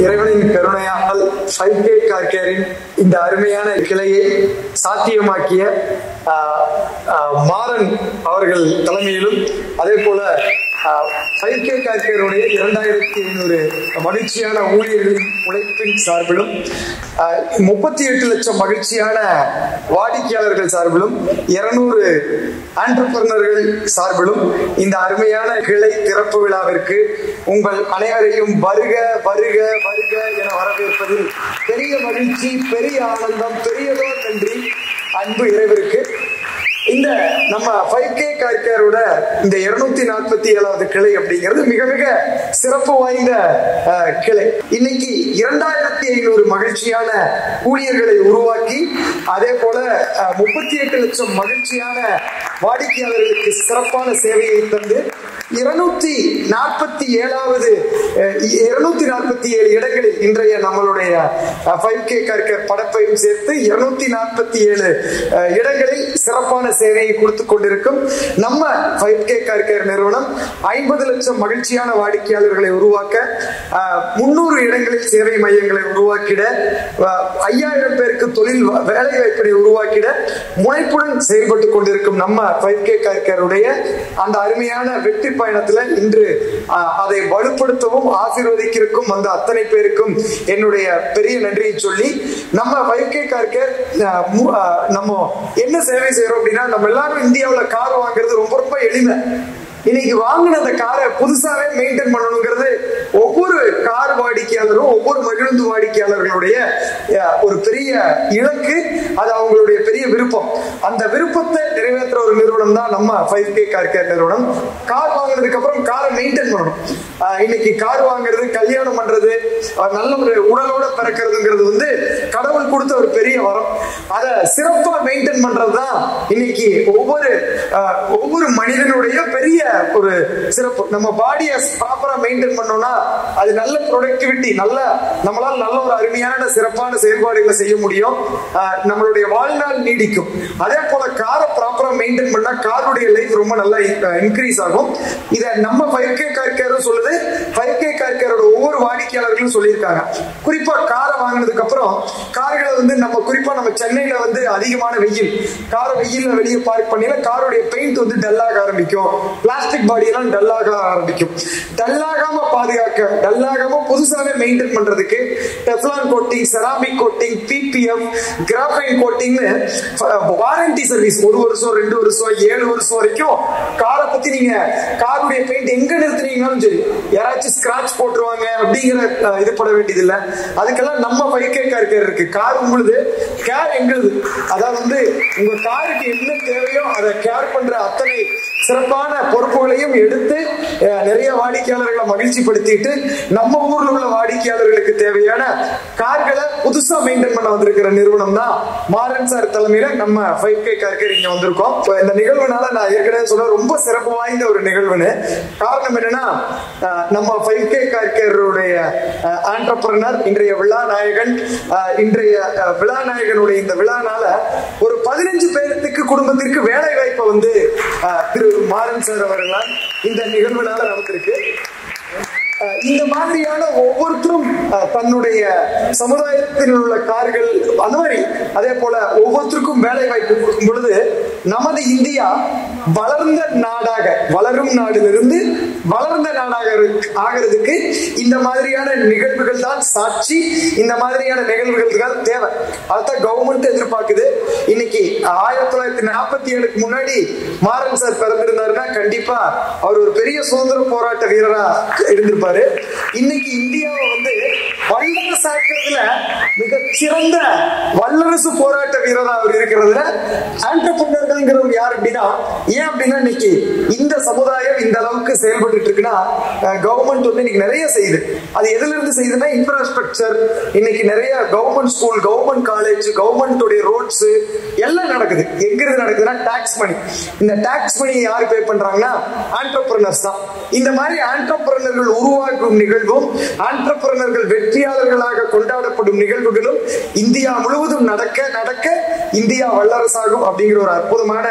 இறைவனின் கருணையால் 5K car கேரின் இந்த அருமையான கிளையை சாத்தியமாக்கிய மாறன் அவர்கள் தலைமையிலும் அதே போல 5K கார் கேருடைய 2500 மகிழ்ச்சியான ஊழியர்களின் உழைப்பின் சார்பிலும் 38 லட்சம் மகிழ்ச்சியான வாடிக்கையாளர்கள் சார்பிலும் 200 ஆண்டர்பிரனர்கள் சார்பிலும் இந்த அருமையான கிளை திறப்பு விழாவிற்கு உங்கள் அனைவரையும் வருக வருக வருக என வரவேற்பதில் பெரிய மகிழ்ச்சி, பெரிய ஆனந்தம், பெரியதோர் நன்றி அன்பு இறைவருக்கு. இந்த நம்ம 5K கார் கேரோட இந்த 247வது கிளை அப்படிங்கிறது மிக மிக சிறப்பு வாய்ந்த கிளை. இன்னைக்கு 2500 மகிழ்ச்சியான ஊழியர்களை உருவாக்கி அதே போல 38 லட்சம் மகிழ்ச்சியான வாடிக்கையாளர்களுக்கு சிறப்பான சேவையை தந்து 247 இடங்களில் இன்றைய நம்மளுடைய 5K கார் கேர் படப்பையும் சேர்த்து 247 இடங்களில் சிறப்பான சேவையை கொடுத்துக் கொண்டிருக்கும் நம்ம 5K கார் கேர் நிறுவனம் 50 லட்சம் மகிழ்ச்சியான வாடிக்கையாளர்களை உருவாக்க 300 இடங்களில் சேவை மையங்களை உருவாக்கிட 5000 பேருக்கு தொழில் வேலை வாய்ப்பினை உருவாக்கிட முனைப்புடன் செயல்பட்டுக் கொண்டிருக்கும் நம்ம 5K கார் கேருடைய அந்த அருமையான வெற்றி பயணத்துல இன்று அதை வலுப்படுத்தவும் ஆசீர்வதிக்கும் அந்த அத்தனை பேருக்கும் என்னுடைய பெரிய நன்றியை சொல்லி நம்ம 5K கார் கேர் நம்ம என்ன சேவை செய்யறோம் அப்படின்னா, நம்ம எல்லாரும் இந்தியாவில் கார் வாங்குறது ரொம்ப ரொம்ப எளிமை. இன்னைக்கு வாங்கின அந்த காரை புதுசாவே மெயின்டைன் பண்ணணுங்கிறது ஒவ்வொரு கார் வாடிக்கையாளரும் ஒவ்வொரு மகிழ்ந்து வாடிக்கையாளர்களுடைய ஒரு பெரிய இலக்கு, அது அவங்களுடைய பெரிய விருப்பம். அந்த விருப்பத்தை நிறைவேற்ற ஒரு நிறுவனம் தான் நம்ம 5K கார் கேர் நிறுவனம். கார் வாங்கினதுக்கு அப்புறம் காரை மெயின்டைன் பண்ணணும். இன்னைக்கு கார் வாங்குறது, கல்யாணம் பண்றது, நல்ல ஒரு உடலோட பிறக்கிறதுங்கிறது வந்து கடவுள் கொடுத்த ஒரு பெரிய வரம். அதை சிறப்பா மெயின்டைன் பண்றதுதான் இன்னைக்கு ஒவ்வொரு மனிதனுடைய பெரிய ஒரு சிறப்பு. நம்ம பாடியை ப்ராப்பரா மெயின்டைன் பண்ணோம்னா அது நல்ல ப்ரொடக்டிவிட்டி, நம்மளால நல்ல ஒரு அருமையான சிறப்பான செயல்பாடுகளை செய்ய முடியும். நம்மளுடைய வாழ்நாள் நீடிக்கும். அதே போல காரை ப்ராப்பரா மெயின்டைன் பண்ணா காருடைய லைஃப் ரொம்ப நல்லா இன்க்ரீஸ் ஆகும். இதை நம்ம 5K கார் கேரும் சொல்லுது, 5K கார் கேரோட ஒவ்வொரு வாடிக்கையாளர்களும் சொல்லியிருக்காங்க. குறிப்பா காரை வாங்கினதுக்கு அப்புறம் கார்களை வந்து குறிப்பா நம்ம சென்னையில வந்து அதிகமான வெயில், காரை வெயில்ல வெளியே பார்க் பண்ணினா காருடைய பெயிண்ட் வந்து டல்லாக ஆரம்பிக்கும், பிளாஸ்டிக் பாடி எல்லாம் டல்லாக ஆரம்பிக்கும். டல்லாகாம பாதுகாக்க, டல்லாகாம புதுசாவே மெயின்டைன் பண்றதுக்கு Teflon coating, ceramic coating, PPF, graphene கோட்டிங்னு வாரண்டி சர்வீஸ் 1 வருஷம், 2 வருஷம், 7 வருஷம் வரைக்கும் காரை பத்தி நீங்க காருடைய பெயிண்ட் எங்க நிறுத்தினீங்கன்னாலும் சரி, யாராச்சும் ஸ்கிராட்ச் போட்டுருவாங்க அப்படிங்கிற இது பட வேண்டியது இல்லை. அதுக்கெல்லாம் நம்ம 5K கார் கேர் இருக்கு. கார் உங்களுது, கேர் எங்களுது. அதாவது வந்து உங்க காருக்கு என்ன தேவையோ அதை கேர் பண்ற அத்தனை சிறப்பான பொறுப்புகளையும் எடுத்து நிறைய வாடிக்கையாளர்களை மகிழ்ச்சிப்படுத்திட்டு நம்ம ஊர்ல உள்ள வாடிக்கையாளர்களுக்கு தேவையான கார்களை புதுசா மெயின்டைன் பண்ண வந்திருக்கிற நிறுவனம் தான் மாறன் சார் தலைமையில நம்ம 5K கார் கேர் இங்க வந்திருக்கோம். இந்த நிகழ்வுனால நான் ஏற்கனவே சொல்ல ரொம்ப சிறப்பு வாய்ந்த ஒரு நிகழ்வுன்னு. காரணம் என்னன்னா, நம்ம 5K கார் கேருடைய ஆண்டர்பிரனர், இன்றைய விழாநாயகன், இன்றைய விழாநாயகனுடைய இந்த விழானால ஒரு 15 பேருக்கு குடும்பத்திற்கு வேலை வாய்ப்பை வந்து திரு மாறன் சார் அவர்களால் இந்த நிகழ்வுனால நடந்திருக்கு. இந்த மாதிரியான ஒவ்வொருத்தரும் தன்னுடைய சமுதாயத்தில் உள்ள கார்கள் அந்த மாதிரி அதே போல ஒவ்வொருத்தருக்கும் வேலை வாய்ப்பு கொடுக்கும் பொழுது நமது இந்தியா வளர்ந்த நாடாக, வளரும் நாடிலிருந்து வளர்ந்த நாடாக ஆகிறதுக்கு இந்த மாதிரியான நிகழ்வுகள் தான் சாட்சி. இந்த மாதிரியான நிகழ்வுகள் தான் தேவை. அதான் கவர்மெண்ட் எதிர்பார்க்குது. இன்னைக்கு 1947க்கு முன்னாடி மாறன் சார் பிறந்திருந்தாருன்னா கண்டிப்பா அவர் ஒரு பெரிய சுதந்திர போராட்ட வீரரா இருந்திருப்பாரு. இன்னைக்கு இந்தியாவை வந்து வல்லரசாக்குறதுல மிக சிறந்த வல்லரசு போராட்ட வீரரா அவர் இருக்கிறதுல ஆண்டர்பிரனர்கள்ங்கிறவங்க யார் அப்படின்னா, ஏன் அப்படின்னா இன்னைக்கு இந்த சமுதாயம் இந்த அளவுக்கு செயல்பட்டு இருக்குன்னா கவர்மெண்ட் வந்து இன்னைக்கு நிறைய செய்யுது. அது எதுல இருந்து செய்யுதுன்னா இன்ஃப்ராஸ்ட்ரக்சர். இன்னைக்கு நிறைய government school, government college, government roads எல்லாம் நடக்குது. எங்க இருந்து நடக்குதுன்னா டாக்ஸ் மணி. இந்த டாக்ஸ் மணி யாரு பே பண்றாங்கன்னா ஆண்டர்பிரனர்ஸ் தான். இந்த மாதிரி ஆண்டர்பிரனர்கள் உருவாக்கும் நிகழ்வும் ஆண்டர்பிரனர்கள் வெற்றியாளர்களாக கொண்டாடப்படும் நிகழ்வுகளும் இந்தியா முழுவதும் நடக்க நடக்க இந்தியா வல்லரசாகும் அப்படிங்கிற ஒரு அற்புதமான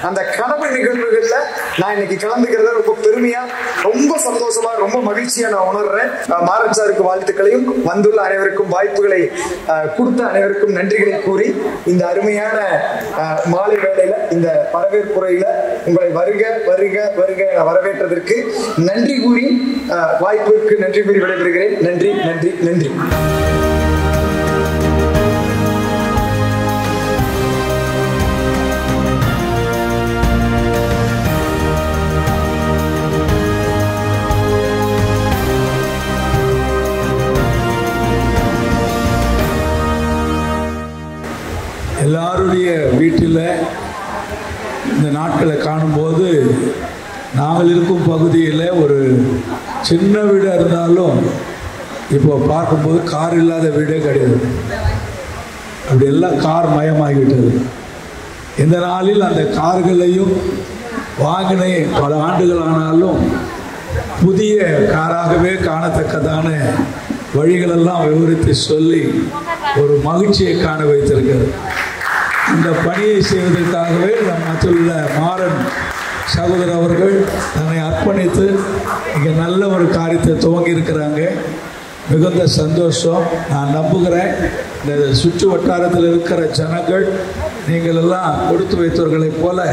அந்த கனவு நிகழ்வுகள்ல நான் இன்னைக்கு கலந்துக்கிறத ரொம்ப பெருமையா, ரொம்ப சந்தோஷமா, ரொம்ப மகிழ்ச்சியா நான் உணர்றேன். மாறன் சாருக்கு வாழ்த்துக்களையும், வந்துள்ள அனைவருக்கும் வாய்ப்புகளை கொடுத்த அனைவருக்கும் நன்றிகளை கூறி இந்த அருமையான மாலை வேளையில இந்த வரவேற்புரையில உங்களை வருக வருக வருக வரவேற்றதற்கு நன்றி கூறி வாய்ப்புக்கு நன்றி கூறி விடைபெறுகிறேன். நன்றி நன்றி நன்றி. எல்லாருடைய வீட்டில் இந்த நாட்களை காணும்போது நாங்கள் இருக்கும் பகுதியில் ஒரு சின்ன வீடாக இருந்தாலும் இப்போ பார்க்கும்போது கார் இல்லாத வீடே கிடையாது. அப்படி எல்லாம் கார் மயமாகிவிட்டது. இந்த நாளில் அந்த கார்களையும் வாங்கின பல ஆண்டுகள் ஆனாலும் புதிய காராகவே காணத்தக்கதான வழிகளெல்லாம் விவரித்து சொல்லி ஒரு மகிழ்ச்சியை காண வைத்திருக்கிறது. இந்த பணியை செய்வதற்காகவே நம் மத்தியுள்ள மாறன் சகோதரர் அவர்கள் தன்னை அர்ப்பணித்து இங்கே நல்ல ஒரு காரியத்தை துவங்கி இருக்கிறாங்க. மிகுந்த சந்தோஷம். நான் நம்புகிறேன் இந்த சுற்று வட்டாரத்தில் இருக்கிற ஜனங்கள் நீங்கள் எல்லாம் கொடுத்து வைத்தவர்களைப் போல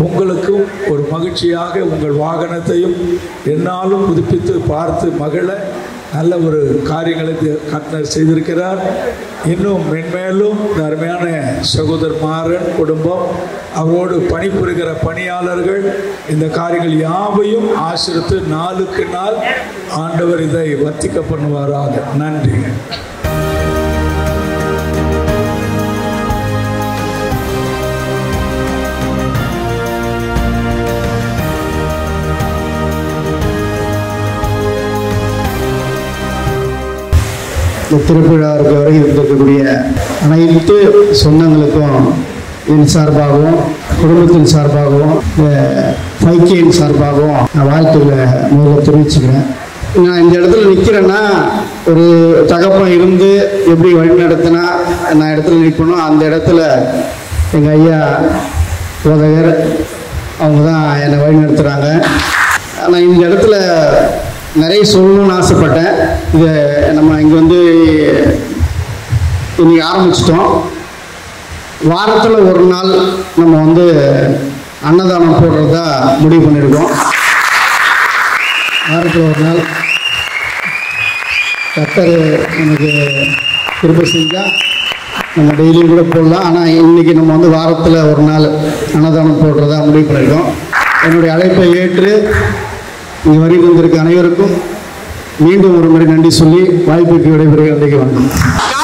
உங்களுக்கும் ஒரு மகிழ்ச்சியாக உங்கள் வாகனத்தையும் என்னாலும் புதுப்பித்து பார்த்து மகிழ நல்ல ஒரு காரியங்களை கர்த்தர் செய்திருக்கிறார். இன்னும் மென்மேலும் இந்த அருமையான சகோதரர் மாறன் குடும்பம், அவரோடு பணிபுரிகிற பணியாளர்கள் இந்த காரியங்கள் யாவையும் ஆசிரித்து நாளுக்கு நாள் ஆண்டவர் இதை வர்த்திக்க பண்ணுவாராக. நன்றி. திருப்பிழாவுக்கு வருகை இருக்கக்கூடிய அனைத்து சொந்தங்களுக்கும் என் சார்பாகவும் குடும்பத்தின் சார்பாகவும் 5Kயின் சார்பாகவும் நான் வாழ்த்துக்களை முதல்ல தெரிவிச்சுக்கிறேன். நான் இந்த இடத்துல நிற்கிறேன்னா ஒரு தகப்பன் இருந்து எப்படி வழி நடத்தினா நான் இடத்துல நிற்பணும், அந்த இடத்துல எங்கள் ஐயா போதகர் அவங்க தான் என்னை வழி நடத்துகிறாங்க. ஆனால் இந்த இடத்துல நிறைய சொல்லணும்னு ஆசைப்பட்டேன். இதை நம்ம இங்கே வந்து இன்னைக்கு ஆரம்பிச்சிட்டோம். வாரத்தில் ஒரு நாள் நம்ம வந்து அன்னதானம் போடுறதா முடிவு பண்ணியிருக்கோம். வாரத்தில் ஒரு நாள் கர்த்தர் எனக்கு கிருபை செஞ்சால் நம்ம டெய்லியும் கூட போடலாம். ஆனால் இன்றைக்கி நம்ம வந்து வாரத்தில் ஒரு நாள் அன்னதானம் போடுறதா முடிவு பண்ணியிருக்கோம். என்னுடைய அழைப்பை ஏற்று இங்கே வருகை வந்திருக்க அனைவருக்கும் மீண்டும் ஒரு முறை நன்றி சொல்லி வாய்ப்புக்கு விடைபெறுகிறேன். வணக்கம்.